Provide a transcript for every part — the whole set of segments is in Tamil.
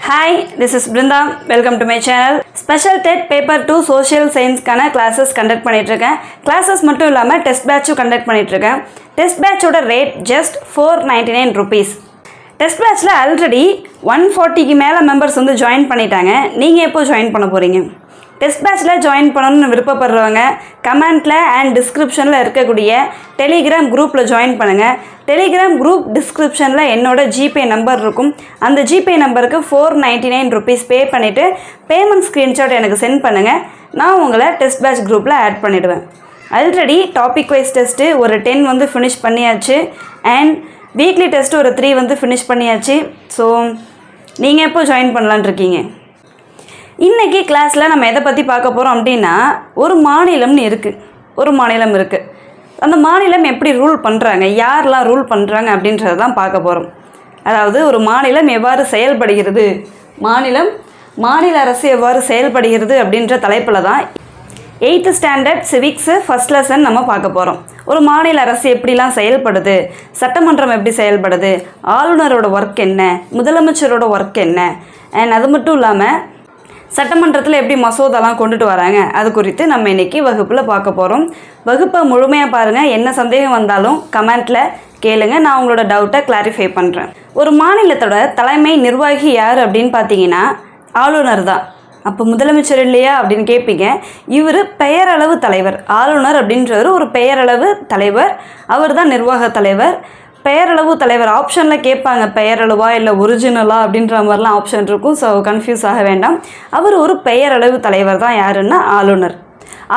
Hi, this is Brinda. Welcome to my channel. Special TET Paper 2 Social Science classes conduct பண்ணிட்டுருக்கேன். Classes மட்டும் இல்லாமல் டெஸ்ட் பேட்சும் கண்டக்ட் பண்ணிட்டுருக்கேன். டெஸ்ட் பேட்சோட ரேட் ஜஸ்ட் 499 rupees. டெஸ்ட் பேட்சில் ஆல்ரெடி 140க்கு மேலே மெம்பர்ஸ் வந்து ஜாயின் பண்ணிட்டாங்க. நீங்கள் எப்போ ஜாயின் பண்ண போகிறீங்க? டெஸ்ட் பேட்சில் ஜாயின் பண்ணணும்னு விருப்பப்படுறவங்க கமெண்ட்டில் அண்ட் டிஸ்கிரிப்ஷனில் இருக்கக்கூடிய டெலிகிராம் குரூப்பில் ஜாயின் பண்ணுங்கள். டெலிகிராம் குரூப் டிஸ்கிரிப்ஷனில் என்னோடய ஜிபே நம்பர் இருக்கும். அந்த ஜிபே நம்பருக்கு 499 rupees பே பண்ணிவிட்டு பேமெண்ட் ஸ்க்ரீன்ஷாட் எனக்கு சென்ட் பண்ணுங்கள். நான் உங்களை டெஸ்ட் பேட்ச் குரூப்பில் ஆட் பண்ணிவிடுவேன். ஆல்ரெடி டாபிக் வைஸ் டெஸ்ட்டு ஒரு 10 வந்து ஃபினிஷ் பண்ணியாச்சு அண்ட் வீக்லி டெஸ்ட்டு ஒரு 3 வந்து ஃபினிஷ் பண்ணியாச்சு. ஸோ நீங்கள் எப்போ ஜாயின் பண்ணலான் இருக்கீங்க? இன்றைக்கி கிளாஸில் நம்ம எதை பற்றி பார்க்க போகிறோம் அப்படின்னா, ஒரு மாநிலம் இருக்குது. அந்த மாநிலம் எப்படி ரூல் பண்ணுறாங்க, யாரெல்லாம் ரூல் பண்ணுறாங்க அப்படின்றத தான் பார்க்க போகிறோம். அதாவது ஒரு மாநிலம் எவ்வாறு செயல்படுகிறது, மாநில அரசு எவ்வாறு செயல்படுகிறது அப்படின்ற தலைப்பில் தான் 8th standard civics first lesson நம்ம பார்க்க போகிறோம். ஒரு மாநில அரசு எப்படிலாம் செயல்படுது, சட்டமன்றம் எப்படி செயல்படுது, ஆளுநரோட ஒர்க் என்ன, முதலமைச்சரோட ஒர்க் என்ன, அண்ட் அது மட்டும் இல்லாமல் சட்டமன்றத்தில் எப்படி மசோதாலாம் கொண்டுட்டு வராங்க, அது குறித்து நம்ம இன்றைக்கி வகுப்பில் பார்க்க போகிறோம். வகுப்பை முழுமையாக பாருங்கள். என்ன சந்தேகம் வந்தாலும் கமெண்ட்டில் கேளுங்க, நான் உங்களோட டவுட்டை கிளாரிஃபை பண்ணுறேன். ஒரு மாநிலத்தோட தலைமை நிர்வாகி யார் அப்படின்னு பார்த்தீங்கன்னா ஆளுநர் தான். அப்போ முதலமைச்சர் இல்லையா அப்படின்னு கேட்பீங்க. இவர் பெயரளவு தலைவர். ஆளுநர் அப்படின்றவர் ஒரு பெயரளவு தலைவர், அவர் தான் நிர்வாக தலைவர். பெயரளவு தலைவர் ஆப்ஷனில் கேட்பாங்க, பெயரளவா இல்லை ஒரிஜினலா அப்படின்ற மாதிரிலாம் ஆப்ஷன் இருக்கும். ஸோ கன்ஃபியூஸ் ஆக வேண்டாம். அவர் ஒரு பெயரளவு தலைவர் தான். யாருன்னா ஆளுநர்.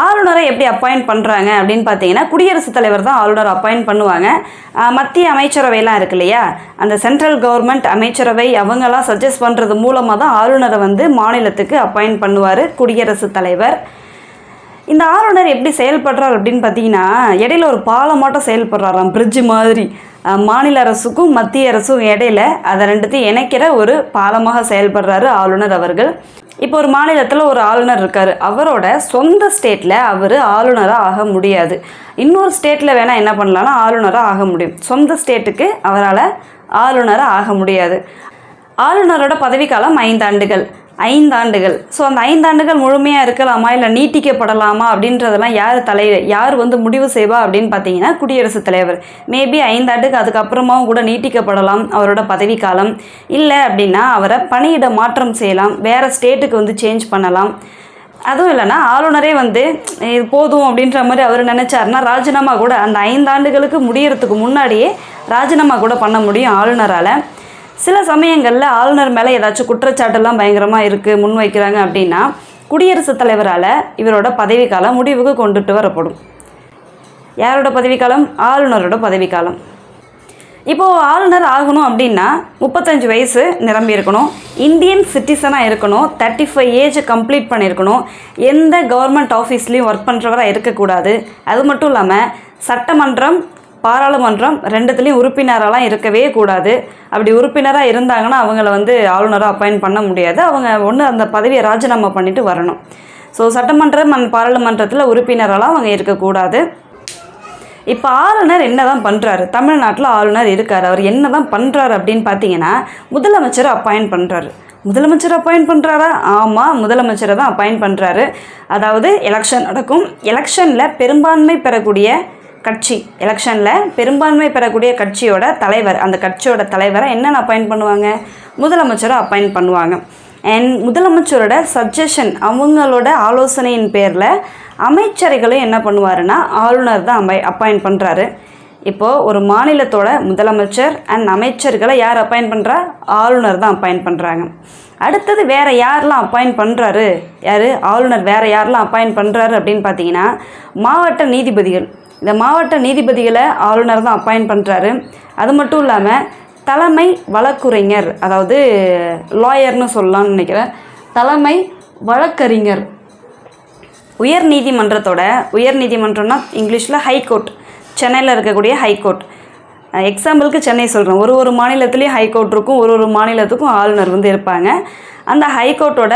ஆளுநரை எப்படி அப்பாயிண்ட் பண்ணுறாங்க அப்படின்னு பார்த்தீங்கன்னா, குடியரசுத் தலைவர் தான் ஆளுநர் அப்பாயிண்ட் பண்ணுவாங்க. மத்திய அமைச்சரவையெல்லாம் இருக்கு இல்லையா, அந்த சென்ட்ரல் கவர்மெண்ட் அமைச்சரவை அவங்கெல்லாம் சஜஸ்ட் பண்ணுறது மூலமாக தான் ஆளுநரை வந்து மாநிலத்துக்கு அப்பாயிண்ட் பண்ணுவார் குடியரசுத் தலைவர். இந்த ஆளுநர் எப்படி செயல்படுறார் அப்படின்னு பார்த்தீங்கன்னா, இடையில ஒரு பாலமாட்டம் செயல்படுறாராம், பிரிட்ஜு மாதிரி. மாநில அரசுக்கும் மத்திய அரசும் இடையில அதை ரெண்டுத்தையும் இணைக்கிற ஒரு பாலமாக செயல்படுறாரு ஆளுநர் அவர்கள். இப்போ ஒரு மாநிலத்தில் ஒரு ஆளுநர் இருக்கார். அவரோட சொந்த ஸ்டேட்டில் அவர் ஆளுநராக ஆக முடியாது. இன்னொரு ஸ்டேட்டில் வேணால் என்ன பண்ணலான்னா ஆளுநராக ஆக முடியும். சொந்த ஸ்டேட்டுக்கு அவரால் ஆளுநராக ஆக முடியாது. ஆளுநரோட பதவிக்காலம் 5 ஆண்டுகள். ஸோ அந்த 5 ஆண்டுகள் முழுமையாக இருக்கலாமா இல்லை நீட்டிக்கப்படலாமா அப்படின்றதெல்லாம் யார் வந்து முடிவு செய்வா அப்படின்னு பார்த்தீங்கன்னா குடியரசுத் தலைவர். மேபி 5 ஆண்டுக்கு அதுக்கப்புறமாவும் கூட நீட்டிக்கப்படலாம் அவரோட பதவிக்காலம். இல்லை அப்படின்னா அவரை பணியிட மாற்றம் செய்யலாம், வேறு ஸ்டேட்டுக்கு வந்து சேஞ்ச் பண்ணலாம். அதுவும் இல்லைனா ஆளுநரே வந்து இது போதும் அப்படின்ற மாதிரி அவர் நினச்சாருன்னா ராஜினாமா கூட அந்த 5 ஆண்டுகளுக்கு முடியறதுக்கு முன்னாடியே ராஜினாமா கூட பண்ண முடியும் ஆளுநரால். சில சமயங்களில் ஆளுநர் மேலே ஏதாச்சும் குற்றச்சாட்டெல்லாம் பயங்கரமாக இருக்குது முன்வைக்கிறாங்க அப்படின்னா குடியரசுத் தலைவரால் இவரோட பதவிக்காலம் முடிவுக்கு கொண்டுட்டு வரப்படும். யாரோட பதவிக்காலம்? ஆளுநரோட பதவிக்காலம். இப்போது ஆளுநர் ஆகணும் அப்படின்னா 35 வயசு நிரம்பி இருக்கணும், இந்தியன் சிட்டிசனாக இருக்கணும், 35 ஏஜ் கம்ப்ளீட் பண்ணியிருக்கணும், எந்த கவர்மெண்ட் ஆஃபீஸ்லேயும் ஒர்க் பண்ணுறவராக இருக்கக்கூடாது. அது மட்டும் இல்லாமல் சட்டமன்றம் பாராளுமன்றம் ரெண்டுத்துலேயும் உறுப்பினரெல்லாம் இருக்கவே கூடாது. அப்படி உறுப்பினராக இருந்தாங்கன்னா அவங்கள வந்து ஆளுநராக அப்பாயிண்ட் பண்ண முடியாது. அவங்க ஒன்று அந்த பதவியை ராஜினாமா பண்ணிவிட்டு வரணும். ஸோ சட்டமன்றம் அண்ட் பாராளுமன்றத்தில் உறுப்பினரெல்லாம் அவங்க இருக்கக்கூடாது. இப்போ ஆளுநர் என்ன தான் பண்ணுறாரு? தமிழ்நாட்டில் ஆளுநர் இருக்கார். அவர் என்ன தான் பண்ணுறாரு அப்படின்னு பார்த்தீங்கன்னா முதலமைச்சரை அப்பாயிண்ட் பண்ணுறாரு. முதலமைச்சர் அப்பாயிண்ட் பண்ணுறாரா? ஆமாம், முதலமைச்சரை தான் அப்பாயிண்ட் பண்ணுறாரு. அதாவது எலெக்ஷன் நடக்கும். எலெக்ஷனில் பெரும்பான்மை பெறக்கூடிய கட்சியோட தலைவர், அந்த கட்சியோட தலைவரை என்னென்ன அப்பாயிண்ட் பண்ணுவாங்க? முதலமைச்சரை அப்பாயிண்ட் பண்ணுவாங்க. அண்ட் முதலமைச்சரோட சஜஷன், அவங்களோட ஆலோசனையின் பேரில் அமைச்சரைகளும் என்ன பண்ணுவாருன்னா ஆளுநர் தான் அப்பாயிண்ட் பண்ணுறாரு. இப்போது ஒரு மாநிலத்தோட முதலமைச்சர் அண்ட் அமைச்சர்களை யார் அப்பாயிண்ட் பண்ணுறா? ஆளுநர் தான் அப்பாயிண்ட் பண்ணுறாங்க. அடுத்தது வேறு யாரெல்லாம் அப்பாயிண்ட் பண்ணுறாரு? ஆளுநர் வேறு யாரெல்லாம் அப்பாயிண்ட் பண்ணுறாரு அப்படின்னு பார்த்தீங்கன்னா மாவட்ட நீதிபதிகள். இந்த மாவட்ட நீதிபதிகளை ஆளுநர் தான் அப்பாயிண்ட் பண்ணுறாரு. அது மட்டும் இல்லாமல் தலைமை வழக்குரைஞர், அதாவது லாயர்னு சொல்லலாம்னு நினைக்கிறேன், தலைமை வழக்கறிஞர், உயர்நீதிமன்றம்னா இங்கிலீஷில் ஹைகோர்ட், சென்னையில் இருக்கக்கூடிய ஹைகோர்ட். எக்ஸாம்பிளுக்கு சென்னை சொல்கிறேன். ஒரு மாநிலத்துலேயும் ஹைகோர்ட் இருக்கும், ஒரு மாநிலத்துக்கும் ஆளுநர் வந்து இருப்பாங்க. அந்த ஹைகோர்ட்டோட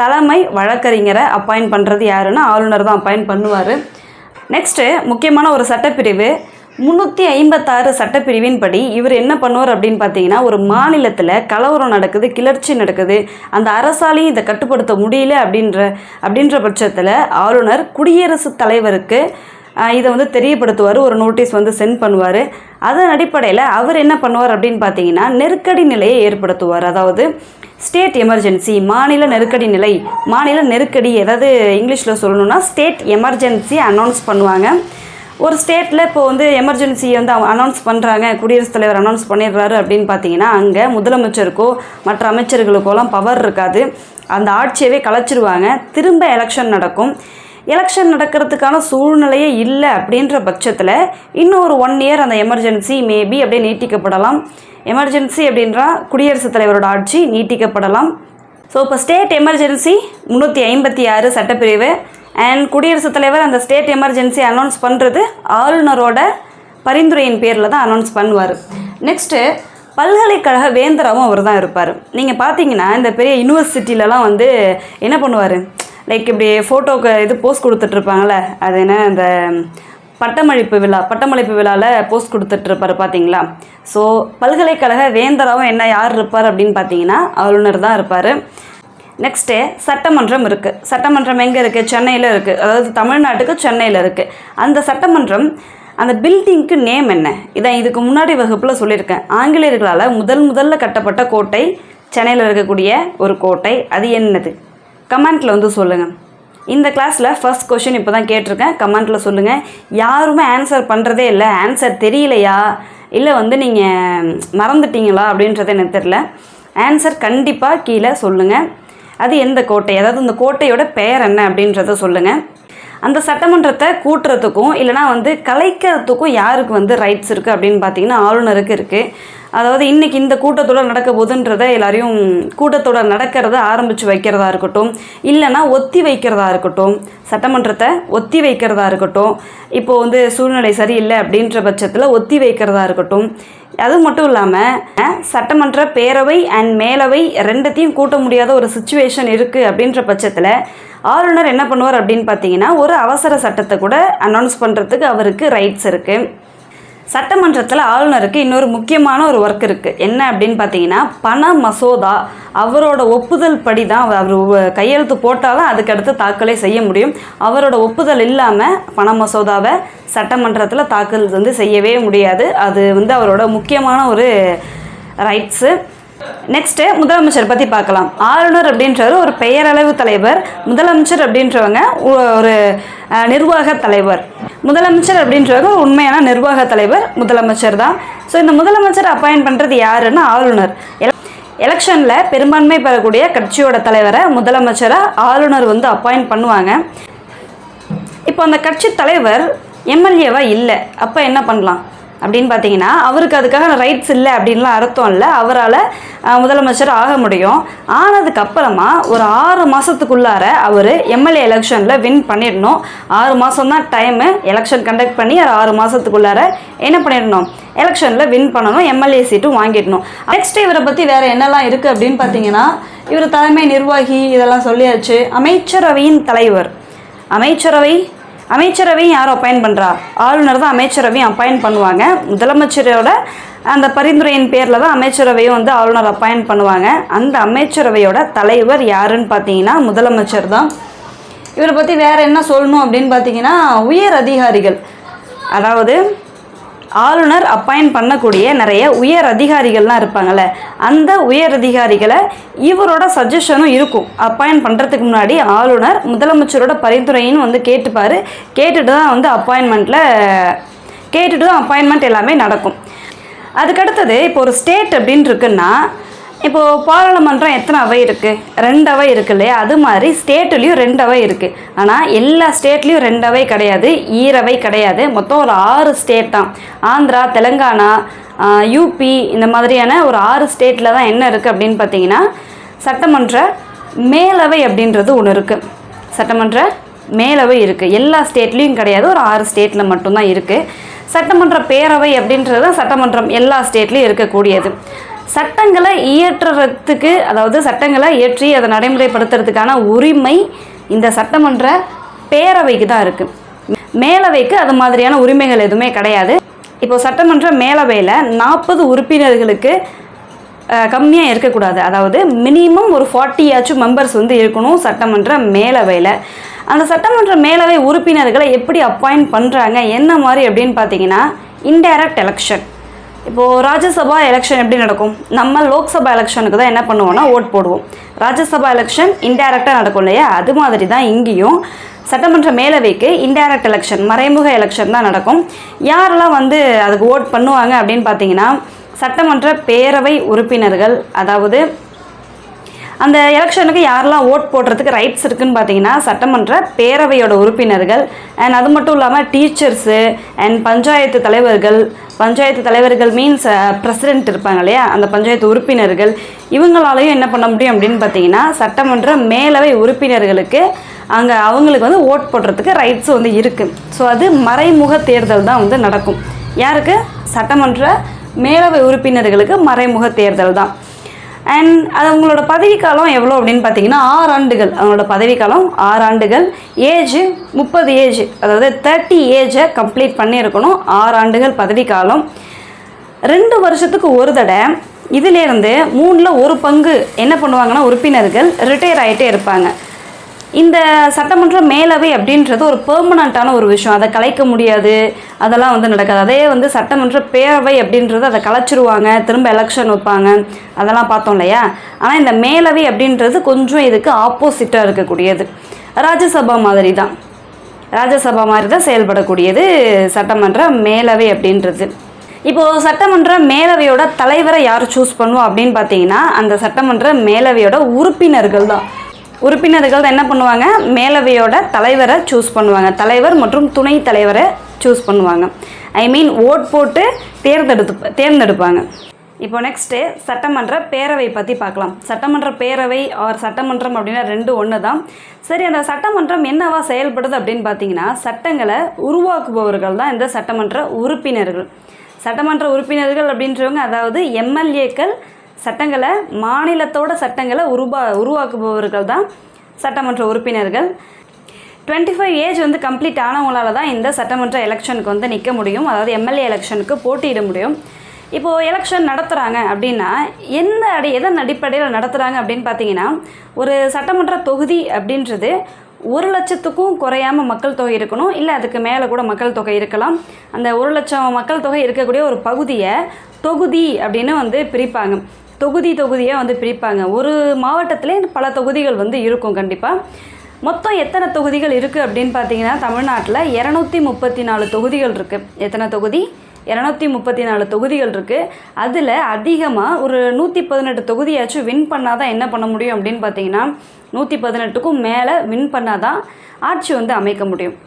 தலைமை வழக்கறிஞரை அப்பாயிண்ட் பண்ணுறது யாருன்னா ஆளுநர் தான் அப்பாயிண்ட் பண்ணுவார். நெக்ஸ்ட்டு முக்கியமான ஒரு சட்டப்பிரிவு 356 சட்டப்பிரிவின் படி இவர் என்ன பண்ணுவார் அப்படின்னு பார்த்தீங்கன்னா, ஒரு மாநிலத்தில் கலவரம் நடக்குது, கிளர்ச்சி நடக்குது, அந்த அரசாலையும் இதை கட்டுப்படுத்த முடியல அப்படின்ற பட்சத்தில் ஆளுநர் குடியரசுத் தலைவருக்கு இதை வந்து தெரியப்படுத்துவார், ஒரு நோட்டீஸ் வந்து சென்ட் பண்ணுவார். அதன் அடிப்படையில் அவர் என்ன பண்ணுவார் அப்படின்னு பார்த்தீங்கன்னா, நெருக்கடி நிலையை ஏற்படுத்துவார். அதாவது ஸ்டேட் எமர்ஜென்சி, மாநில நெருக்கடி நிலை, மாநில நெருக்கடி, ஏதாவது இங்கிலீஷில் சொல்லணும்னா ஸ்டேட் எமர்ஜென்சி அனௌன்ஸ் பண்ணுவாங்க. ஒரு ஸ்டேட்டில் இப்போ வந்து எமர்ஜென்சியை வந்து அனௌன்ஸ் பண்ணுறாங்க, குடியரசுத் தலைவர் அனௌன்ஸ் பண்ணிடுறாரு அப்படின்னு பார்த்தீங்கன்னா, அங்கே முதலமைச்சருக்கோ மற்ற அமைச்சர்களுக்கோலாம் பவர் இருக்காது, அந்த ஆட்சியவே கலைச்சிருவாங்க. திரும்ப எலெக்ஷன் நடக்கும். எலெக்ஷன் நடக்கிறதுக்கான சூழ்நிலையே இல்லை அப்படின்ற பட்சத்தில் இன்னும் ஒரு 1 இயர் அந்த எமர்ஜென்சி மேபி அப்படியே நீட்டிக்கப்படலாம். எமர்ஜென்சி அப்படின்றா குடியரசுத் தலைவரோட ஆட்சி நீட்டிக்கப்படலாம். ஸோ இப்போ ஸ்டேட் எமர்ஜென்சி 356 சட்டப்பிரிவு அண்ட் குடியரசுத் தலைவர் அந்த ஸ்டேட் எமர்ஜென்சி அனௌன்ஸ் பண்ணுறது ஆளுநரோட பரிந்துரையின் பேரில் தான் அனௌன்ஸ் பண்ணுவார். நெக்ஸ்ட்டு பல்கலைக்கழக வேந்தராகவும் அவர் தான் இருப்பார். நீங்கள் பார்த்தீங்கன்னா இந்த பெரிய யூனிவர்சிட்டிலலாம் வந்து என்ன பண்ணுவார், லைக் இப்படி ஃபோட்டோக்கு இது போஸ்ட் கொடுத்துட்ருப்பாங்களே, அது என்ன அந்த பட்டமளிப்பு விழாவில் போஸ்ட் கொடுத்துட்ருப்பார் பார்த்தீங்களா. ஸோ பல்கலைக்கழக வேந்தராகவும் யார் இருப்பார் அப்படின்னு பார்த்தீங்கன்னா ஆளுநர் தான் இருப்பார். நெக்ஸ்ட்டு சட்டமன்றம் இருக்குது. சட்டமன்றம் எங்கே இருக்குது? சென்னையில் இருக்குது. அதாவது தமிழ்நாட்டுக்கு சென்னையில் இருக்குது. அந்த சட்டமன்றம், அந்த பில்டிங்க்கு நேம் என்ன? இதான் இதுக்கு முன்னாடி வகுப்பில் சொல்லியிருக்கேன். ஆங்கிலேயர்களால் முதல்ல கட்டப்பட்ட கோட்டை, சென்னையில் இருக்கக்கூடிய ஒரு கோட்டை, அது என்னது? கமெண்ட்டில் வந்து சொல்லுங்கள். இந்த கிளாஸில் ஃபர்ஸ்ட் கொஷின் இப்போ தான் கேட்டிருக்கேன், கமெண்ட்டில் சொல்லுங்கள். யாருமே ஆன்சர் பண்ணுறதே இல்லை, ஆன்சர் தெரியலையா இல்லை வந்து நீங்கள் மறந்துட்டீங்களா அப்படின்றது எனக்கு தெரியல. ஆன்சர் கண்டிப்பாக கீழே சொல்லுங்கள். அது எந்த கோட்டை, அதாவது இந்த கோட்டையோட பெயர் என்ன அப்படின்றத சொல்லுங்கள். அந்த சட்டமன்றத்தை கூட்டுறதுக்கும் இல்லைனா வந்து கலைக்கிறதுக்கும் யாருக்கு வந்து ரைட்ஸ் இருக்குது அப்படின்னு பார்த்தீங்கன்னா ஆளுநருக்கு இருக்குது. அதாவது இன்றைக்கி இந்த கூட்டத்தொடர் நடக்க போதுன்றதை எல்லாரையும் கூட்டத்தொடர் நடக்கிறத ஆரம்பித்து வைக்கிறதா இருக்கட்டும், இல்லைனா ஒத்தி வைக்கிறதா இருக்கட்டும், சட்டமன்றத்தை ஒத்தி வைக்கிறதா இருக்கட்டும், இப்போது வந்து சூழ்நிலை சரியில்லை அப்படின்ற பட்சத்தில் ஒத்தி வைக்கிறதா இருக்கட்டும். அது மட்டும் இல்லாமல் சட்டமன்ற பேரவை அண்ட் மேலவை ரெண்டுத்தையும் கூட்ட முடியாத ஒரு சிச்சுவேஷன் இருக்குது அப்படின்ற பட்சத்தில் ஆளுநர் என்ன பண்ணுவார் அப்படின்னு பார்த்தீங்கன்னா, ஒரு அவசர சட்டத்தை கூட அனௌன்ஸ் பண்ணுறதுக்கு அவருக்கு ரைட்ஸ் இருக்குது. சட்டமன்றத்தில் ஆளுநருக்கு இன்னொரு முக்கியமான ஒரு ஒர்க் இருக்குது. என்ன அப்படின்னு பார்த்தீங்கன்னா, பண மசோதா அவரோட ஒப்புதல் படி தான், அவர் கையெழுத்து போட்டால் தான் அதுக்கடுத்து தாக்கலே செய்ய முடியும். அவரோட ஒப்புதல் இல்லாமல் பண மசோதாவை சட்டமன்றத்தில் தாக்கல் வந்து செய்யவே முடியாது. அது வந்து அவரோட முக்கியமான ஒரு ரைட்ஸு. நெக்ஸ்ட்டு முதலமைச்சர் பற்றி பார்க்கலாம். ஆளுநர் அப்படின்றவர் ஒரு பெயரளவு தலைவர், முதலமைச்சர் அப்படின்றவங்க ஒரு நிர்வாக தலைவர். முதலமைச்சர் அப்படின்றவங்க ஒரு உண்மையான நிர்வாக தலைவர் முதலமைச்சர் தான். ஸோ இந்த முதலமைச்சர் அப்பாயின்ட் பண்ணுறது யாருன்னா ஆளுநர். எலெக்ஷனில் பெரும்பான்மை பெறக்கூடிய கட்சியோட தலைவரை முதலமைச்சராக ஆளுநர் வந்து அப்பாயின்ட் பண்ணுவாங்க. இப்போ அந்த கட்சி தலைவர் எம்எல்ஏவாக இல்லை, அப்போ என்ன பண்ணலாம் அப்படின்னு பார்த்தீங்கன்னா, அவருக்கு அதுக்காக ரைட்ஸ் இல்லை அப்படின்லாம் அர்த்தம் இல்லை. அவரால் முதலமைச்சர் ஆக முடியும். ஆனதுக்கப்புறமா ஒரு 6 மாதத்துக்குள்ளார அவர் எம்எல்ஏ எலெக்ஷனில் வின் பண்ணிடணும். 6 மாதம் தான் டைமு எலெக்ஷன் கண்டக்ட் பண்ணி, 6 மாதத்துக்குள்ளார என்ன பண்ணிடணும், எலெக்ஷனில் வின் பண்ணணும், எம்எல்ஏ சீட்டும் வாங்கிடணும். நெக்ஸ்ட் இவரை பற்றி வேறு என்னெல்லாம் இருக்குது அப்படின்னு பார்த்தீங்கன்னா, இவர் தலைமை நிர்வாகி இதெல்லாம் சொல்லியாச்சு. அமைச்சரவையின் தலைவர். அமைச்சரவையும் யார் அப்பாயின்ட் பண்ணுறா? ஆளுநர் தான் அமைச்சரவையும் அப்பாயின்ட் பண்ணுவாங்க. முதலமைச்சரோட அந்த பரிந்துரையின் பேரில் தான் அமைச்சரவையும் வந்து ஆளுநர் அப்பாயின்ட் பண்ணுவாங்க. அந்த அமைச்சரவையோட தலைவர் யாருன்னு பார்த்தீங்கன்னா முதலமைச்சர் தான். இவரை பற்றி வேறு என்ன சொல்லணும் அப்படின்னு பார்த்தீங்கன்னா, உயர் அதிகாரிகள், அதாவது ஆளுநர் அப்பாயின்ட் பண்ணக்கூடிய நிறைய உயர் அதிகாரிகள்லாம் இருப்பாங்கள்ல, அந்த உயர் அதிகாரிகளை இவரோட சஜஷனும் இருக்கும். அப்பாயின்ட் பண்ணுறதுக்கு முன்னாடி ஆளுநர் முதலமைச்சரோட பரிந்துரைன்னு வந்து கேட்டுப்பார். கேட்டுட்டு தான் வந்து அப்பாயின்மெண்ட் எல்லாமே நடக்கும். அதுக்கடுத்தது இப்போ ஒரு ஸ்டேட் அப்படின்னு இருக்குன்னா, இப்போது பாராளுமன்றம் எத்தனை அவை இருக்குது? 2 அவை இருக்குது இல்லையா? அது மாதிரி ஸ்டேட்லேயும் 2 அவை இருக்குது. ஆனால் எல்லா ஸ்டேட்லேயும் 2 அவை கிடையாது, ஈரவை கிடையாது. மொத்தம் ஒரு 6 ஸ்டேட் தான். ஆந்திரா, தெலுங்கானா, யூபி இந்த மாதிரியான ஒரு 6 ஸ்டேட்டில் தான் என்ன இருக்குது அப்படின்னு பார்த்தீங்கன்னா, சட்டமன்ற மேலவை அப்படின்றது ஒன்று இருக்குது. சட்டமன்ற மேலவை இருக்குது. எல்லா ஸ்டேட்லேயும் கிடையாது, ஒரு 6 ஸ்டேட்டில் மட்டும்தான் இருக்குது. சட்டமன்ற பேரவை அப்படின்றது சட்டமன்றம் எல்லா ஸ்டேட்லேயும் இருக்கக்கூடியது. சட்டங்களை இயற்றுறதுக்கு, அதாவது சட்டங்களை இயற்றி அதை நடைமுறைப்படுத்துறதுக்கான உரிமை இந்த சட்டமன்ற பேரவைக்கு தான் இருக்குது. மேலவைக்கு அது மாதிரியான உரிமைகள் எதுவுமே கிடையாது. இப்போ சட்டமன்ற மேலவையில் 40 உறுப்பினர்களுக்கு கம்மியாக இருக்கக்கூடாது. அதாவது மினிமம் ஒரு 40 ஆச்சும் மெம்பர்ஸ் வந்து இருக்கணும் சட்டமன்ற மேலவையில். அந்த சட்டமன்ற மேலவை உறுப்பினர்களை எப்படி அப்பாயிண்ட் பண்ணுறாங்க, என்ன மாதிரி அப்படின்னு பார்த்தீங்கன்னா இன்டைரக்ட் எலெக்ஷன். இப்போது ராஜ்யசபா எலெக்ஷன் எப்படி நடக்கும்? நம்ம லோக்சபா எலெக்ஷனுக்கு தான் என்ன பண்ணுவோம்னா ஓட் போடுவோம். ராஜ்யசபா எலெக்ஷன் இன்டைரக்டாக நடக்கும் இல்லையா, அது மாதிரி தான் இங்கேயும் சட்டமன்ற மேலவைக்கு இன்டைரக்ட் எலெக்ஷன், மறைமுக எலெக்ஷன் தான் நடக்கும். யாரெல்லாம் வந்து அதுக்கு ஓட் பண்ணுவாங்க அப்படின்னு பார்த்தீங்கன்னா சட்டமன்ற பேரவை உறுப்பினர்கள், அதாவது அந்த எலெக்ஷனுக்கு யாரெல்லாம் ஓட் போடுறதுக்கு ரைட்ஸ் இருக்குதுன்னு பார்த்தீங்கன்னா சட்டமன்ற பேரவையோட உறுப்பினர்கள். அண்ட் அது மட்டும் இல்லாமல் டீச்சர்ஸு அண்ட் பஞ்சாயத்து தலைவர்கள் மீன்ஸ் பிரசிடென்ட் இருப்பாங்க இல்லையா, அந்த பஞ்சாயத்து உறுப்பினர்கள், இவங்களாலையும் என்ன பண்ண முடியும் அப்படின்னு பார்த்தீங்கன்னா சட்டமன்ற மேலவை உறுப்பினர்களுக்கு அங்கே அவங்களுக்கு வந்து ஓட் போடுறதுக்கு ரைட்ஸ் வந்து இருக்குது. ஸோ அது மறைமுக தேர்தல் தான் வந்து நடக்கும். யாருக்கு? சட்டமன்ற மேலவை உறுப்பினர்களுக்கு மறைமுக தேர்தல் தான். அண்ட் அது அவங்களோட பதவிக்காலம் எவ்வளோ அப்படின்னு பார்த்தீங்கன்னா 6 ஆண்டுகள். அவங்களோட பதவிக்காலம் 6 ஆண்டுகள். ஏஜ் 30 ஏஜ், அதாவது 30 ஏஜை கம்ப்ளீட் பண்ணியிருக்கணும். 6 ஆண்டுகள் பதவிக்காலம். 2 வருஷத்துக்கு ஒரு தடவை இதிலேருந்து 3/1 பங்கு என்ன பண்ணுவாங்கன்னா உறுப்பினர்கள் ரிட்டையர் ஆகிட்டே இருப்பாங்க. இந்த சட்டமன்ற மேலவை அப்படின்றது ஒரு பெர்மனண்ட்டான ஒரு விஷயம், அதை கலைக்க முடியாது, அதெல்லாம் வந்து நடக்காது. அதே வந்து சட்டமன்ற பேரவை அப்படின்றது அதை கலைச்சிருவாங்க, திரும்ப எலெக்ஷன் வைப்பாங்க, அதெல்லாம் பார்த்தோம் இல்லையா. ஆனால் இந்த மேலவை அப்படின்றது கொஞ்சம் இதுக்கு ஆப்போசிட்டாக இருக்கக்கூடியது. ராஜ்யசபா மாதிரி தான் செயல்படக்கூடியது சட்டமன்ற மேலவை அப்படின்றது. இப்போது சட்டமன்ற மேலவையோட தலைவரை யார் சூஸ் பண்ணுவோம் அப்படின்னு பார்த்தீங்கன்னா அந்த சட்டமன்ற மேலவையோட உறுப்பினர்கள் தான் என்ன பண்ணுவாங்க, மேலவையோட தலைவரை சூஸ் பண்ணுவாங்க. தலைவர் மற்றும் துணை தலைவரை சூஸ் பண்ணுவாங்க. ஓட் போட்டு தேர்ந்தெடுப்பாங்க. இப்போ நெக்ஸ்ட்டு சட்டமன்ற பேரவை பற்றி பார்க்கலாம். சட்டமன்ற பேரவை ஆர் சட்டமன்றம் அப்படின்னா 2 ஒன்று தான். சரி, அந்த சட்டமன்றம் என்னவா செயல்படுது அப்படின்னு பார்த்தீங்கன்னா சட்டங்களை உருவாக்குபவர்கள் தான் இந்த சட்டமன்ற உறுப்பினர்கள். சட்டமன்ற உறுப்பினர்கள் அப்படின்றவங்க அதாவது எம்எல்ஏக்கள், சட்டங்களை மாநிலத்தோட சட்டங்களை உருவாக்குபவர்கள் தான் சட்டமன்ற உறுப்பினர்கள். 25 ஏஜ் வந்து கம்ப்ளீட் ஆனவங்களால தான் இந்த சட்டமன்ற எலெக்ஷனுக்கு வந்து நிற்க முடியும், அதாவது எம்எல்ஏ எலெக்ஷனுக்கு போட்டியிட முடியும். இப்போது எலெக்ஷன் நடத்துகிறாங்க அப்படின்னா எதன் அடிப்படையில் நடத்துகிறாங்க அப்படின்னு பார்த்தீங்கன்னா ஒரு சட்டமன்ற தொகுதி அப்படின்றது 1 லட்சத்துக்கும் குறையாமல் மக்கள் தொகை இருக்கணும், இல்லை அதுக்கு மேலே கூட மக்கள் தொகை இருக்கலாம். அந்த 1 லட்சம் மக்கள் தொகை இருக்கக்கூடிய ஒரு பகுதியை தொகுதி அப்படின்னு வந்து பிரிப்பாங்க. தொகுதியாக வந்து பிரிப்பாங்க. ஒரு மாவட்டத்திலே பல தொகுதிகள் வந்து இருக்கும் கண்டிப்பாக. மொத்தம் எத்தனை தொகுதிகள் இருக்குது அப்படின்னு பார்த்தீங்கன்னா தமிழ்நாட்டில் 234 தொகுதிகள் இருக்குது. எத்தனை தொகுதி? 234 தொகுதிகள் இருக்குது. அதில் அதிகமாக ஒரு 118 தொகுதியாச்சும் வின் பண்ணால் தான் என்ன பண்ண முடியும் அப்படின்னு பார்த்தீங்கன்னா 118க்கும் மேலே வின் பண்ணால் தான் ஆட்சி வந்து அமைக்க முடியும்.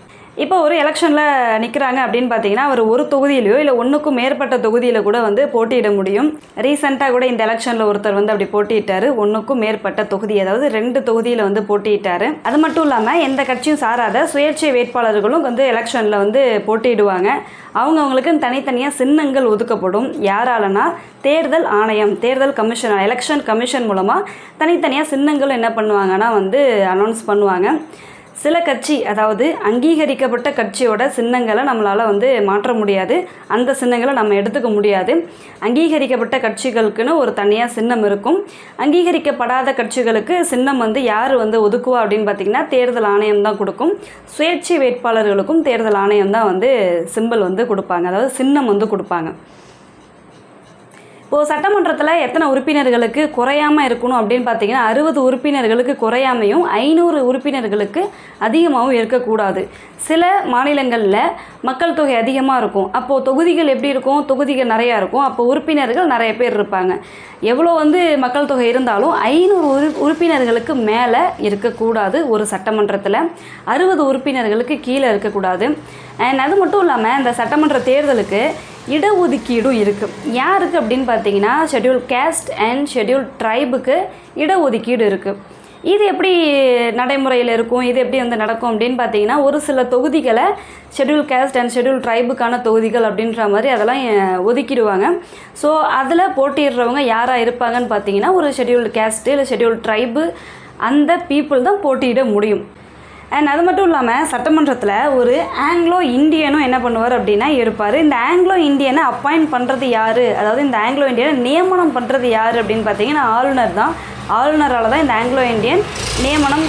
இப்போ ஒரு எலெக்ஷனில் நிற்கிறாங்க அப்படின்னு பார்த்தீங்கன்னா அவர் ஒரு தொகுதியிலையோ இல்லை 1க்கும் மேற்பட்ட தொகுதியில் கூட வந்து போட்டியிட முடியும். ரீசெண்டாக கூட இந்த எலெக்ஷனில் ஒருத்தர் வந்து அப்படி போட்டியிட்டார். 1க்கும் மேற்பட்ட தொகுதி, அதாவது 2 தொகுதியில் வந்து போட்டியிட்டார். அது மட்டும் இல்லாமல் எந்த கட்சியும் சாராத சுயேட்சை வேட்பாளர்களும் வந்து எலெக்ஷனில் வந்து போட்டியிடுவாங்க. அவங்களுக்கு தனித்தனியாக சின்னங்கள் ஒதுக்கப்படும். யாராலனா தேர்தல் ஆணையம், தேர்தல் கமிஷன், எலெக்ஷன் கமிஷன் மூலமாக தனித்தனியாக சின்னங்கள் என்ன பண்ணுவாங்கன்னா வந்து அனௌன்ஸ் பண்ணுவாங்க. சில கட்சி, அதாவது அங்கீகரிக்கப்பட்ட கட்சியோட சின்னங்களை நம்மளால் வந்து மாற்ற முடியாது, அந்த சின்னங்களை நம்ம எடுத்துக்க முடியாது. அங்கீகரிக்கப்பட்ட கட்சிகளுக்குன்னு ஒரு தனியாக சின்னம் இருக்கும். அங்கீகரிக்கப்படாத கட்சிகளுக்கு சின்னம் வந்து யார் வந்து ஒதுக்குவா அப்படின்னு பார்த்திங்கன்னா தேர்தல் ஆணையம் தான் கொடுக்கும். சுயேட்சை வேட்பாளர்களுக்கும் தேர்தல் ஆணையம் தான் வந்து சிம்பிள் வந்து கொடுப்பாங்க, அதாவது சின்னம் வந்து கொடுப்பாங்க. இப்போது சட்டமன்றத்தில் எத்தனை உறுப்பினர்களுக்கு குறையாமல் இருக்கணும் அப்படின்னு பார்த்தீங்கன்னா 60 உறுப்பினர்களுக்கு குறையாமையும் 500 உறுப்பினர்களுக்கு அதிகமாகவும் இருக்கக்கூடாது. சில மாநிலங்களில் மக்கள் தொகை அதிகமாக இருக்கும், அப்போது தொகுதிகள் எப்படி இருக்கும், தொகுதிகள் நிறையா இருக்கும், அப்போ உறுப்பினர்கள் நிறைய பேர் இருப்பாங்க. எவ்வளோ வந்து மக்கள் தொகை இருந்தாலும் 500 உறுப்பினர்களுக்கு மேலே இருக்கக்கூடாது. ஒரு சட்டமன்றத்தில் 60 உறுப்பினர்களுக்கு கீழே இருக்கக்கூடாது. அண்ட் அது மட்டும் இல்லாமல் இந்த சட்டமன்ற தேர்தலுக்கு இடஒதுக்கீடும் இருக்குது. யாருக்கு அப்படின்னு பார்த்தீங்கன்னா ஷெட்யூல் கேஸ்ட் அண்ட் ஷெட்யூல் ட்ரைபுக்கு இடஒதுக்கீடு இருக்குது. இது எப்படி நடைமுறையில் இருக்கும், இது எப்படி வந்து நடக்கும் அப்படின்னு பார்த்தீங்கன்னா ஒரு சில தொகுதிகளை ஷெட்யூல் கேஸ்ட் அண்ட் ஷெட்யூல் ட்ரைபுக்கான தொகுதிகள் அப்படின்ற மாதிரி அதெல்லாம் ஒதுக்கிடுவாங்க. ஸோ அதில் போட்டியிடுறவங்க யாராக இருப்பாங்கன்னு பார்த்தீங்கன்னா ஒரு ஷெட்யூல் கேஸ்ட்டு இல்லை ஷெட்யூல் ட்ரைபு, அந்த பீப்புள் தான் போட்டியிட முடியும். அண்ட் அது மட்டும் இல்லாமல் சட்டமன்றத்தில் ஒரு ஆங்கிலோ இந்தியனும் என்ன பண்ணுவார் அப்படின்னா இருப்பார். இந்த ஆங்கிலோ இந்தியனை அப்பாயிண்ட் பண்ணுறது யார், அதாவது இந்த ஆங்கிலோ இந்தியனை நியமனம் பண்ணுறது யார் அப்படின்னு பார்த்தீங்கன்னா ஆளுநர் தான். ஆளுநரால் தான் இந்த ஆங்கிலோ இந்தியன் நியமனம்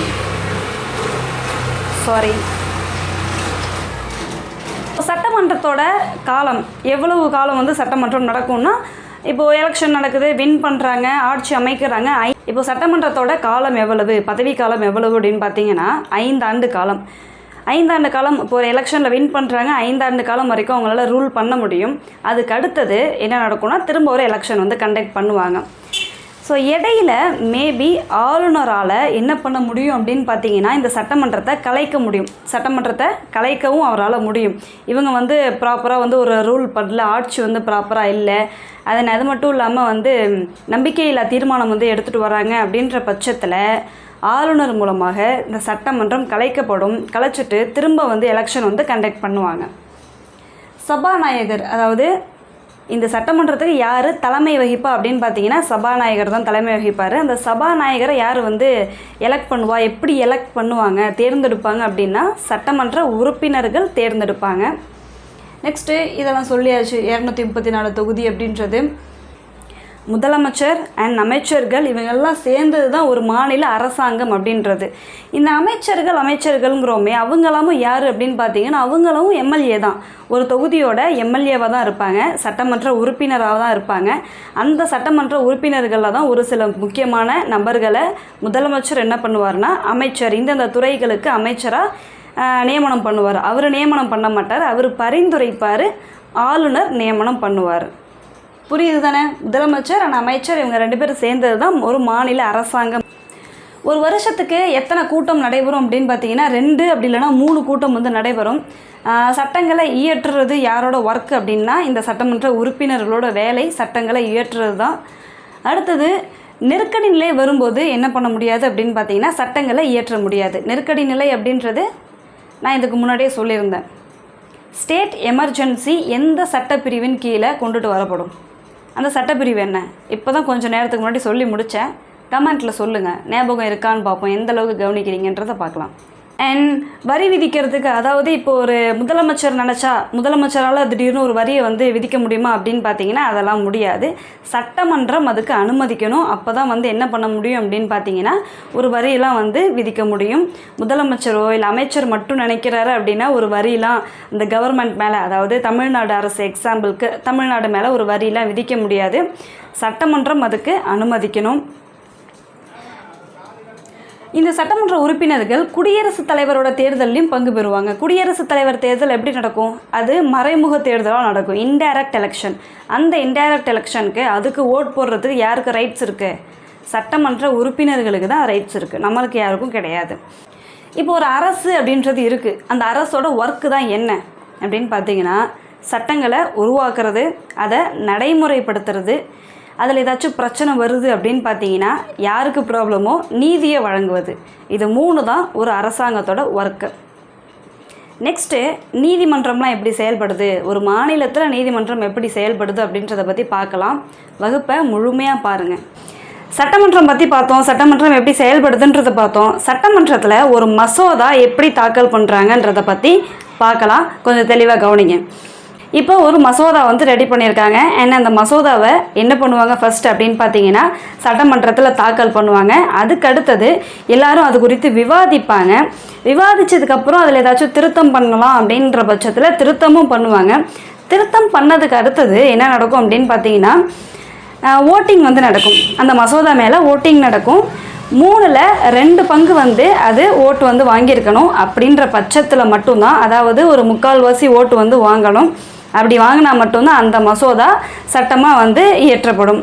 சட்டமன்றத்தோட காலம் எவ்வளவு காலம் வந்து சட்டமன்றம் நடக்கும்னா, இப்போது எலெக்ஷன் நடக்குது, வின் பண்ணுறாங்க, ஆட்சி அமைக்கிறாங்க. இப்போ சட்டமன்றத்தோட காலம் எவ்வளவு, பதவி காலம் எவ்வளவு அப்படின்னு பார்த்தீங்கன்னா 5 ஆண்டு காலம். 5 ஆண்டு காலம். இப்போ ஒரு எலெக்ஷனில் வின் பண்ணுறாங்க, 5 ஆண்டு காலம் வரைக்கும் அவங்களால ரூல் பண்ண முடியும். அதுக்கு அடுத்தது என்ன நடக்கும்னா திரும்ப ஒரு எலெக்ஷன் வந்து கண்டக்ட் பண்ணுவாங்க. ஸோ இடையில மேபி ஆளுநரால் என்ன பண்ண முடியும் அப்படின்னு பார்த்தீங்கன்னா இந்த சட்டமன்றத்தை கலைக்க முடியும். சட்டமன்றத்தை கலைக்கவும் அவரால் முடியும். இவங்க வந்து ப்ராப்பராக வந்து ஒரு ரூல் பண்ணல, ஆட்சி வந்து ப்ராப்பராக இல்லை, அது மட்டும் இல்லாமல் வந்து நம்பிக்கையில்லா தீர்மானம் வந்து எடுத்துகிட்டு வராங்க அப்படின்ற பட்சத்தில் ஆளுநர் மூலமாக இந்த சட்டமன்றம் கலைக்கப்படும். கலைச்சிட்டு திரும்ப வந்து எலெக்ஷன் வந்து கண்டக்ட் பண்ணுவாங்க. சபாநாயகர், அதாவது இந்த சட்டமன்றத்துக்கு யார் தலைமை வகிப்பா அப்படின்னு பார்த்தீங்கன்னா சபாநாயகர் தான் தலைமை வகிப்பார். அந்த சபாநாயகரை யார் வந்து எலெக்ட் பண்ணுவா, எப்படி எலெக்ட் பண்ணுவாங்க, தேர்ந்தெடுப்பாங்க அப்படின்னா சட்டமன்ற உறுப்பினர்கள் தேர்ந்தெடுப்பாங்க. நெக்ஸ்ட்டு இதெல்லாம் சொல்லியாச்சு. 234 தொகுதி அப்படின்றது முதலமைச்சர் அண்ட் அமைச்சர்கள் இவங்கெல்லாம் சேர்ந்தது தான் ஒரு மாநில அரசாங்கம் அப்படின்றது. இந்த அமைச்சர்கள்ங்கிறோமே அவங்களாமும் யார் அப்படின்னு பார்த்தீங்கன்னா அவங்களும் எம்எல்ஏ தான். ஒரு தொகுதியோட எம்எல்ஏவாக தான் இருப்பாங்க, சட்டமன்ற உறுப்பினராக தான் இருப்பாங்க. அந்த சட்டமன்ற உறுப்பினர்களில் தான் ஒரு சில முக்கியமான நபர்களை முதலமைச்சர் என்ன பண்ணுவார்னா அமைச்சர் இந்தந்த துறைகளுக்கு அமைச்சராக நியமனம் பண்ணுவார். அவர் நியமனம் பண்ண மாட்டார், அவர் பரிந்துரைப்பார், ஆளுநர் நியமனம் பண்ணுவார். புரியுது தானே? முதலமைச்சர் அண்ட் அமைச்சர் இவங்க 2 பேரும் சேர்ந்தது தான் ஒரு மாநில அரசாங்கம். ஒரு வருஷத்துக்கு எத்தனை கூட்டம் நடைபெறும் அப்படின்னு பார்த்தீங்கன்னா 2 அப்படி இல்லைனா 3 கூட்டம் வந்து நடைபெறும். சட்டங்களை இயற்றுறது யாரோட ஒர்க் அப்படின்னா இந்த சட்டமன்ற உறுப்பினர்களோட வேலை சட்டங்களை இயற்றுறது தான். அடுத்தது நெருக்கடி நிலை வரும்போது என்ன பண்ண முடியாது அப்படின்னு பார்த்தீங்கன்னா சட்டங்களை இயற்ற முடியாது. நெருக்கடி நிலை அப்படின்றது நான் இதுக்கு முன்னாடியே சொல்லியிருந்தேன். ஸ்டேட் எமர்ஜென்சி எந்த சட்டப்பிரிவின் கீழே கொண்டுட்டு வரப்படும், அந்த சட்டப்பிரிவு என்ன, இப்போ தான் கொஞ்சம் நேரத்துக்கு முன்னாடி சொல்லி முடித்தேன். கமெண்ட்டில் சொல்லுங்கள், ஞாபகம் இருக்கான்னு பார்ப்போம், எந்த அளவுக்கு கவனிக்கிறீங்கன்றதை பார்க்கலாம். அண்ட் வரி விதிக்கிறதுக்கு, அதாவது இப்போ ஒரு முதலமைச்சர் நினச்சா முதலமைச்சரால் திடீர்னு ஒரு வரியை வந்து விதிக்க முடியுமா அப்படின்னு பார்த்தீங்கன்னா அதெல்லாம் முடியாது. சட்டமன்றம் அதுக்கு அனுமதிக்கணும். அப்போ தான் வந்து என்ன பண்ண முடியும் அப்படின்னு பார்த்தீங்கன்னா ஒரு வரியெல்லாம் வந்து விதிக்க முடியும். முதலமைச்சரோ இல்லை அமைச்சர் மட்டும் நினைக்கிறாரு அப்படின்னா ஒரு வரியெல்லாம் இந்த கவர்மெண்ட் மேலே, அதாவது தமிழ்நாடு அரசு எக்ஸாம்பிளுக்கு தமிழ்நாடு மேலே ஒரு வரியெல்லாம் விதிக்க முடியாது. சட்டமன்றம் அதுக்கு அனுமதிக்கணும். இந்த சட்டமன்ற உறுப்பினர்கள் குடியரசுத் தலைவரோட தேர்தலையும் பங்கு பெறுவாங்க. குடியரசுத் தலைவர் தேர்தல் எப்படி நடக்கும், அது மறைமுக தேர்தலாக நடக்கும், இன்டைரக்ட் எலெக்ஷன். அந்த இன்டைரக்ட் எலெக்ஷனுக்கு அதுக்கு ஓட் போடுறதுக்கு யாருக்கு ரைட்ஸ் இருக்குது, சட்டமன்ற உறுப்பினர்களுக்கு தான் ரைட்ஸ் இருக்குது, நம்மளுக்கு யாருக்கும் கிடையாது. இப்போ ஒரு அரசு அப்படின்றது இருக்குது, அந்த அரசோட ஒர்க்கு தான் என்ன அப்படின்னு பார்த்தீங்கன்னா சட்டங்களை உருவாக்குறது, அதை நடைமுறைப்படுத்துறது, அதில் ஏதாச்சும் பிரச்சனை வருது அப்படின்னு பார்த்தீங்கன்னா யாருக்கு ப்ராப்ளமோ நீதியை வழங்குவது. இது 3 தான் ஒரு அரசாங்கத்தோட ஒர்க்கு. நெக்ஸ்ட்டு நீதிமன்றம்லாம் எப்படி செயல்படுது, ஒரு மாநிலத்தில் நீதிமன்றம் எப்படி செயல்படுது அப்படின்றத பற்றி பார்க்கலாம். வகுப்பை முழுமையாக பாருங்கள். சட்டமன்றம் பற்றி பார்த்தோம், சட்டமன்றம் எப்படி செயல்படுதுன்றதை பார்த்தோம். சட்டமன்றத்தில் ஒரு மசோதா எப்படி தாக்கல் பண்ணுறாங்கன்றதை பற்றி பார்க்கலாம். கொஞ்சம் தெளிவாக கவனிங்க. இப்போ ஒரு மசோதா வந்து ரெடி பண்ணியிருக்காங்க. ஏன்னா அந்த மசோதாவை என்ன பண்ணுவாங்க ஃபர்ஸ்ட் அப்படின்னு பார்த்தீங்கன்னா சட்டமன்றத்தில் தாக்கல் பண்ணுவாங்க. அதுக்கு அடுத்தது எல்லாரும் அது குறித்து விவாதிப்பாங்க. விவாதித்ததுக்கப்புறம் அதில் ஏதாச்சும் திருத்தம் பண்ணலாம் அப்படின்ற பட்சத்தில் திருத்தமும் பண்ணுவாங்க. திருத்தம் பண்ணதுக்கு அடுத்தது என்ன நடக்கும் அப்படின்னு பார்த்தீங்கன்னா ஓட்டிங் வந்து நடக்கும். அந்த மசோதா மேலே ஓட்டிங் நடக்கும். 3ல் 2 பங்கு வந்து அது ஓட்டு வந்து வாங்கியிருக்கணும். அப்படின்ற பட்சத்தில் மட்டும்தான், அதாவது ஒரு 3/4 ஓட்டு வந்து வாங்கணும். அப்படி வாங்கினா மட்டும்தான் அந்த மசோதா சட்டமாக வந்து இயற்றப்படும்.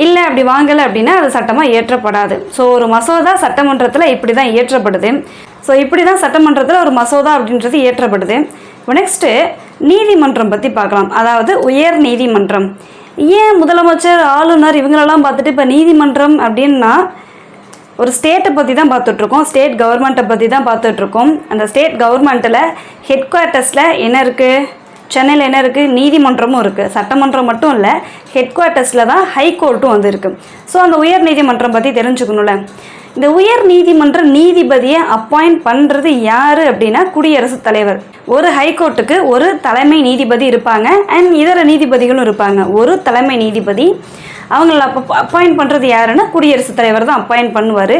இல்லை அப்படி வாங்கலை அப்படின்னா அது சட்டமாக இயற்றப்படாது. ஸோ ஒரு மசோதா சட்டமன்றத்தில் இப்படி தான் இயற்றப்படுது. ஸோ இப்படி தான் சட்டமன்றத்தில் ஒரு மசோதா அப்படின்றது இயற்றப்படுது. இப்போ நெக்ஸ்ட்டு நீதிமன்றம் பற்றி பார்க்கலாம். அதாவது உயர் நீதிமன்றம். ஏன் முதலமைச்சர் ஆளுநர் இவங்களெல்லாம் பார்த்துட்டு இப்போ நீதிமன்றம் அப்படின்னா ஒரு ஸ்டேட்டை பற்றி தான் பார்த்துட்ருக்கோம், ஸ்டேட் கவர்மெண்ட்டை பற்றி தான் பார்த்துட்ருக்கோம். அந்த ஸ்டேட் கவர்மெண்ட்டில் ஹெட் குவார்ட்டர்ஸில் என்ன இருக்குது, சென்னையில் என்ன இருக்குது, நீதிமன்றமும் இருக்குது. சட்டமன்றம் மட்டும் இல்லை, ஹெட் குவார்ட்டர்ஸில் தான் ஹைகோர்ட்டும் வந்து இருக்குது. ஸோ அந்த உயர் நீதிமன்றம் பற்றி தெரிஞ்சுக்கணும்ல. இந்த உயர் நீதிமன்ற நீதிபதியை அப்பாயிண்ட் பண்ணுறது யார் அப்படின்னா குடியரசுத் தலைவர். ஒரு ஹைகோர்ட்டுக்கு ஒரு தலைமை நீதிபதி இருப்பாங்க அண்ட் இதர நீதிபதிகளும் இருப்பாங்க. ஒரு தலைமை நீதிபதி அவங்கள அப்பாயிண்ட் பண்ணுறது யாருன்னா குடியரசுத் தலைவர் தான் அப்பாயிண்ட் பண்ணுவார்.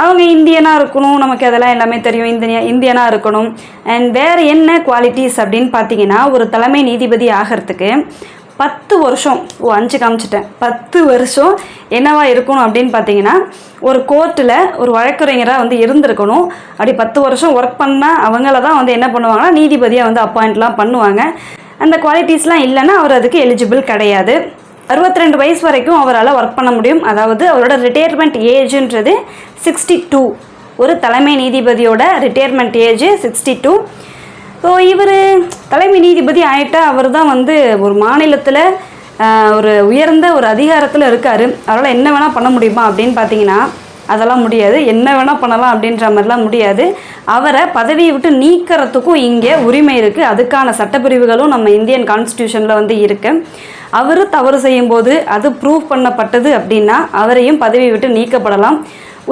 அவங்க இந்தியனாக இருக்கணும், நமக்கு அதெல்லாம் எல்லாமே தெரியும். இந்தியனாக இருக்கணும். அண்ட் வேறு என்ன குவாலிட்டிஸ் அப்படின்னு பார்த்தீங்கன்னா, ஒரு தலைமை நீதிபதி ஆகிறதுக்கு 10 வருஷம் 5 காமிச்சிட்டேன் 10 வருஷம் என்னவா இருக்கணும் அப்படின்னு பார்த்தீங்கன்னா, ஒரு கோர்ட்டில் ஒரு வழக்கறிஞராக வந்து இருந்திருக்கணும். அப்படி 10 வருஷம் ஒர்க் பண்ணால் அவங்கள தான் வந்து என்ன பண்ணுவாங்கன்னா நீதிபதியாக வந்து அப்பாயிண்ட்லாம் பண்ணுவாங்க. அந்த குவாலிட்டிஸ்லாம் இல்லைன்னா அவர் அதுக்கு எலிஜிபிள் கிடையாது. 62 வயசு வரைக்கும் அவரால் ஒர்க் பண்ண முடியும். அதாவது அவரோட ரிட்டையர்மெண்ட் ஏஜுன்றது 62. ஒரு தலைமை நீதிபதியோட ரிட்டையர்மெண்ட் ஏஜ் 62. ஸோ இவர் தலைமை நீதிபதி ஆகிட்டா அவர் தான் வந்து ஒரு மாநிலத்தில் ஒரு உயர்ந்த ஒரு அதிகாரத்தில் இருக்கார். அவரால் என்ன வேணால் பண்ண முடியுமா அப்படின்னு பார்த்தீங்கன்னா அதெல்லாம் முடியாது. என்ன வேணால் பண்ணலாம் அப்படின்ற மாதிரிலாம் முடியாது. அவரை பதவியை விட்டு நீக்கிறதுக்கும் இங்கே உரிமை இருக்குது. அதுக்கான சட்டப்பிரிவுகளும் நம்ம இந்தியன் கான்ஸ்டியூஷனில் வந்து இருக்குது. அவர் தவறு செய்யும்போது அது ப்ரூவ் பண்ணப்பட்டது அப்படின்னா அவரையும் பதவியை விட்டு நீக்கப்படலாம்.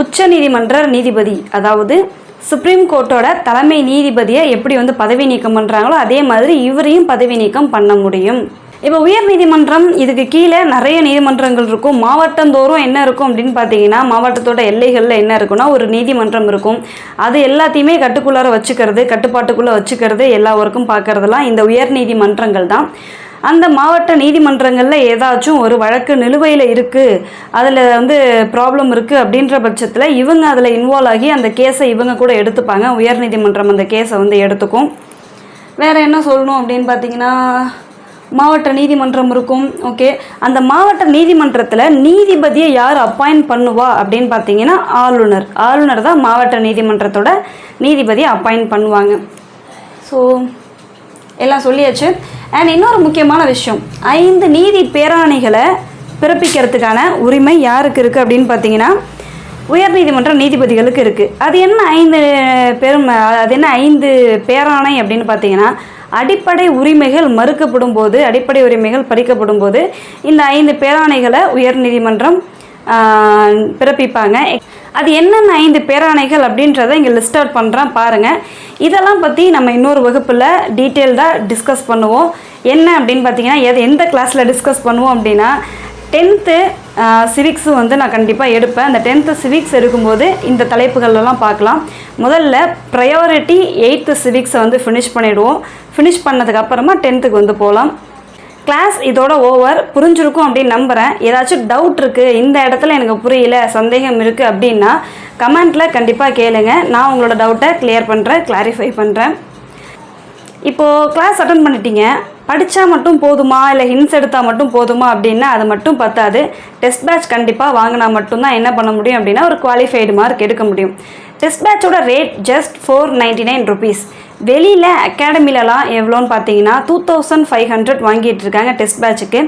உச்ச நீதிமன்ற நீதிபதி, அதாவது சுப்ரீம் கோர்ட்டோட தலைமை நீதிபதியை எப்படி வந்து பதவி நீக்கம் பண்ணுறாங்களோ அதே மாதிரி இவரையும் பதவி நீக்கம் பண்ண முடியும். இப்போ உயர் நீதிமன்றம் இதுக்கு கீழே நிறைய நீதிமன்றங்கள் இருக்கும். மாவட்டந்தோறும் என்ன இருக்கும் அப்படின்னு பார்த்தீங்கன்னா, மாவட்டத்தோட எல்லைகளில் என்ன இருக்குன்னா ஒரு நீதிமன்றம் இருக்கும். அது எல்லாத்தையுமே கட்டுப்பாட்டுக்குள்ளே வச்சுக்கிறது எல்லா ஒர்க்கும் பார்க்குறதெல்லாம் இந்த உயர் நீதிமன்றங்கள் தான். அந்த மாவட்ட நீதிமன்றங்களில் ஏதாச்சும் ஒரு வழக்கு நிலுவையில் இருக்குது, அதில் வந்து ப்ராப்ளம் இருக்குது அப்படின்ற பட்சத்தில் இவங்க அதில் இன்வால்வ் ஆகி அந்த கேஸை இவங்க கூட எடுத்துப்பாங்க. உயர்நீதிமன்றம் அந்த கேஸை வந்து எடுத்துக்கும். வேறு என்ன சொல்லணும் அப்படின்னு பார்த்தீங்கன்னா, மாவட்ட நீதிமன்றம் இருக்கும். ஓகே, அந்த மாவட்ட நீதிமன்றத்தில் நீதிபதியை யார் அப்பாயிண்ட் பண்ணுவா அப்படின்னு பார்த்தீங்கன்னா ஆளுநர் தான் மாவட்ட நீதிமன்றத்தோட நீதிபதியை அப்பாயிண்ட் பண்ணுவாங்க. ஸோ எல்லாம் சொல்லியாச்சு. அண்ட் இன்னொரு முக்கியமான விஷயம், 5 நீதி பேராணைகளை பிறப்பிக்கிறதுக்கான உரிமை யாருக்கு இருக்குது அப்படின்னு பார்த்தீங்கன்னா உயர்நீதிமன்ற நீதிபதிகளுக்கு இருக்குது. அது என்ன 5 பேராணை அப்படின்னு பார்த்தீங்கன்னா, அடிப்படை உரிமைகள் மறுக்கப்படும் போது, அடிப்படை உரிமைகள் பறிக்கப்படும் போது இந்த 5 பேராணைகளை உயர்நீதிமன்றம் பிறப்பிப்பாங்க. அது என்னென்ன 5 பேராணைகள் அப்படின்றத இங்கே லிஸ்ட் அவுட் பண்ணுறேன் பாருங்கள். இதெல்லாம் பற்றி நம்ம இன்னொரு வகுப்பில் டீட்டெயில்டாக டிஸ்கஸ் பண்ணுவோம். என்ன அப்படின்னு பார்த்தீங்கன்னா, எந்த கிளாஸில் டிஸ்கஸ் பண்ணுவோம் அப்படின்னா 10th சிவிக்ஸும் வந்து நான் கண்டிப்பாக எடுப்பேன். அந்த 10th சிவிக்ஸ் எடுக்கும்போது இந்த தலைப்புகளெல்லாம் பார்க்கலாம். முதல்ல ப்ரையாரிட்டி 8th சிவிக்ஸை வந்து ஃபினிஷ் பண்ணிவிடுவோம். ஃபினிஷ் பண்ணதுக்கப்புறமா 10th வந்து போகலாம். கிளாஸ் இதோட ஓவர். புரிஞ்சிருக்கும் அப்படின்னு நம்புகிறேன். ஏதாச்சும் டவுட் இருக்குது, இந்த இடத்துல எனக்கு புரியல, சந்தேகம் இருக்குது அப்படின்னா கமெண்ட்டில் கண்டிப்பாக கேளுங்க. நான் உங்களோட டவுட்டை கிளாரிஃபை பண்ணுறேன். இப்போது கிளாஸ் அட்டன் பண்ணிட்டீங்க, படித்தா மட்டும் போதுமா இல்லை ஹிண்ட்ஸ் எடுத்தால் மட்டும் போதுமா அப்படின்னா அது மட்டும் பத்தாது. டெஸ்ட் பேட்ச் கண்டிப்பாக வாங்கினா மட்டும்தான் என்ன பண்ண முடியும் அப்படின்னா ஒரு குவாலிஃபைடு மார்க் எடுக்க முடியும். டெஸ்ட் பேட்சோட ரேட் ஜஸ்ட் 499 rupees. வெளியில் அகாடமிலலாம் எவ்வளோன்னு பார்த்தீங்கன்னா 2500 வாங்கிட்டு இருக்காங்க டெஸ்ட் பேட்சுக்கு.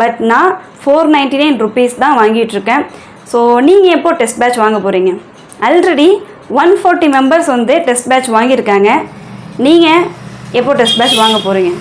பட் நான் 499 rupees தான் வாங்கிட்டுருக்கேன். ஸோ நீங்கள் எப்போ டெஸ்ட் பேட்ச் வாங்க போகிறீங்க? ஆல்ரெடி 140 members வந்து டெஸ்ட் பேட்ச் வாங்கியிருக்காங்க. நீங்கள் எப்போ டெஸ்ட் பேட்ச் வாங்க போகிறீங்க?